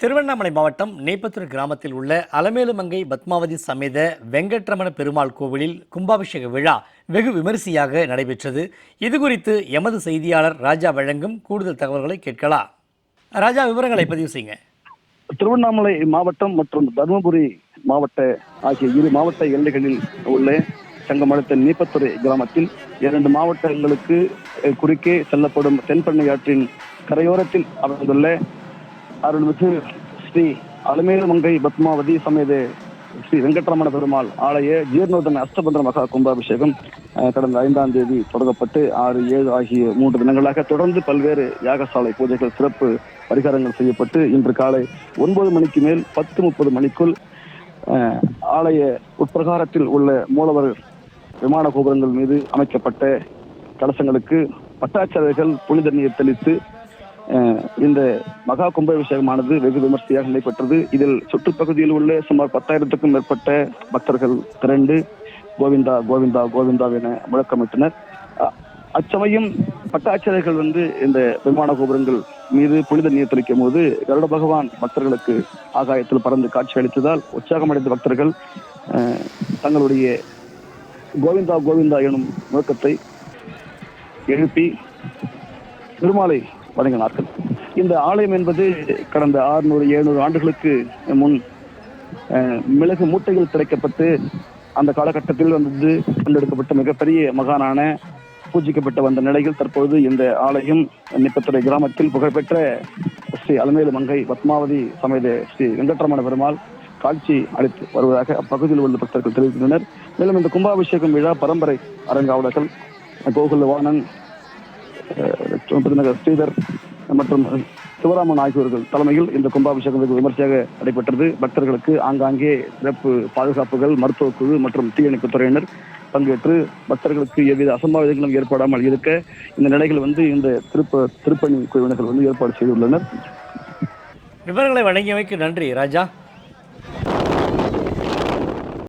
திருவண்ணாமலை மாவட்டம் நேப்பத்தூர் கிராமத்தில் உள்ள அலமேலுமங்கை பத்மாவதி சமேத வெங்கட்ரமண பெருமாள் கோவிலில் கும்பாபிஷேக விழா வெகு விமரிசையாக நடைபெற்றது. இதுகுறித்து எமது செய்தியாளர் ராஜா வழங்கும் கூடுதல் தகவல்களை கேட்கலாம். ராஜா, விவரங்களை பதிவு செய்யுங்க. திருவண்ணாமலை மாவட்டம் மற்றும் தருமபுரி மாவட்ட ஆகிய இரு மாவட்ட எல்லைகளில் உள்ள சங்கமடத்த நீப்பத்துறை கிராமத்தில் 2 மாவட்டங்களுக்கு குறுக்கே செல்லப்படும் தென்பெண்ணை ஆற்றின் கரையோரத்தில் அமைந்துள்ள அருள்மிகு ஸ்ரீ அலமேலுமங்கை பத்மாவதி சமேத ஸ்ரீ வெங்கட்ரமண பெருமாள் ஆலய ஜீர்ணோதன அஷ்டபந்திர மகா கும்பாபிஷேகம் கடந்த 5ஆம் தேதி தொடங்கப்பட்டு 6, 7 ஆகிய 3 தினங்களாக தொடர்ந்து பல்வேறு யாகசாலை பூஜைகள், சிறப்பு பரிகாரங்கள் செய்யப்பட்டு இன்று காலை 9 மணிக்கு மேல் 10:30 மணிக்குள் ஆலய உட்பிரகாரத்தில் உள்ள மூலவர் விமான கோபுரங்கள் மீது அமைக்கப்பட்ட கலசங்களுக்கு பட்டாச்சாரியர்கள் புனித நீர் தெளித்து இந்த மகா கும்பாபிஷேகமானது வெகு விமர்சையாக நடைபெற்றது. இதில் சுற்றுப்பகுதியில் உள்ள சுமார் 10,000க்கும் மேற்பட்ட பக்தர்கள் திரண்டு கோவிந்தா கோவிந்தா கோவிந்தா என முழக்கமிட்டனர். அச்சமயம் பட்டாச்சாரியர்கள் இந்த விமான கோபுரங்கள் மீது புனித நீர் தெளிக்கும் போது கருட பகவான் பக்தர்களுக்கு ஆகாயத்தில் பறந்து காட்சி அளித்ததால் உற்சாகமடைந்த பக்தர்கள் தங்களுடைய கோவிந்தா கோவிந்தா எனும் முழக்கத்தை எழுப்பி பெருமாளை வழங்கினார்கள். இந்த ஆலயம் என்பது கடந்த 600-700 ஆண்டுகளுக்கு முன் மிளகு மூட்டைகள் திரைக்கப்பட்டு அந்த காலகட்டத்தில் கண்டெடுக்கப்பட்ட மிகப்பெரிய மகானான பூஜிக்கப்பட்டு வந்த நிலையில் தற்பொழுது இந்த ஆலயம் நிப்பத்துறை கிராமத்தில் புகழ்பெற்ற ஸ்ரீ அலமேலுமங்கை பத்மாவதி சமேத ஸ்ரீ வெங்கட்ரமண பெருமாள் காட்சி அளித்து வருவதாக அப்பகுதியில் உள்ள பக்தர்கள் தெரிவிக்கின்றனர். மேலும் இந்த கும்பாபிஷேகம் விழா பரம்பரை அரங்காவலர்கள் கோகுலவாணன், ஸ்ரீதர் மற்றும் சிவராமன் ஆகியோர்கள் தலைமையில் இந்த கும்பாபிஷேகம் வெகு விமர்சையாக நடைபெற்றது. பக்தர்களுக்கு ஆங்காங்கே சிறப்பு பாதுகாப்புகள், மருத்துவ குழு மற்றும் தீயணைப்பு துறையினர் பங்கேற்று பக்தர்களுக்கு எவ்வித அசம்பாவிதங்களும் ஏற்படாமல் இருக்க இந்த நிலைகள் இந்த திருப்பணி குழுவினர்கள் ஏற்பாடு செய்துள்ளனர். விவரங்களை வழங்கியமைக்கு நன்றி ராஜா.